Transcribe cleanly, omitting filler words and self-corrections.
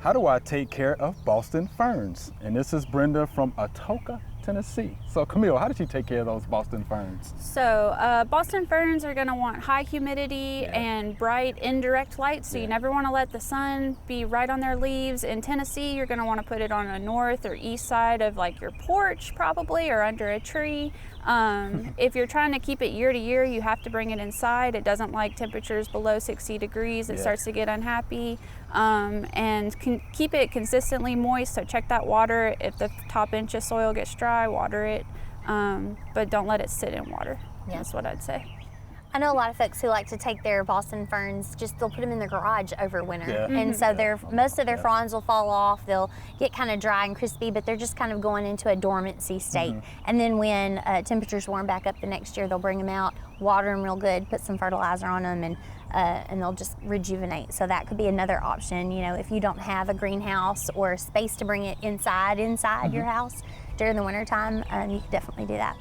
How do I take care of Boston ferns? And this is Brenda from Atoka, Tennessee. So Camille, how did you take care of those Boston ferns? So Boston ferns are going to want high humidity and bright indirect light, so you never want to let the sun be right on their leaves. In Tennessee, you're going to want to put it on a north or east side of like your porch probably, or under a tree. If you're trying to keep it year to year, you have to bring it inside. It doesn't like temperatures below 60 degrees. It starts to get unhappy. And keep it consistently moist, so check that water. If the top inch of soil gets dry, water it, but don't let it sit in water. That's what I'd say. I know a lot of folks who like to take their Boston ferns, they'll put them in the garage over winter. And so most of their fronds will fall off. They'll get kind of dry and crispy, but they're just kind of going into a dormancy state. And then when temperatures warm back up the next year, they'll bring them out, water them real good, put some fertilizer on them, and they'll just rejuvenate. So that could be another option. You know, if you don't have a greenhouse or space to bring it inside your house during the wintertime, you can definitely do that.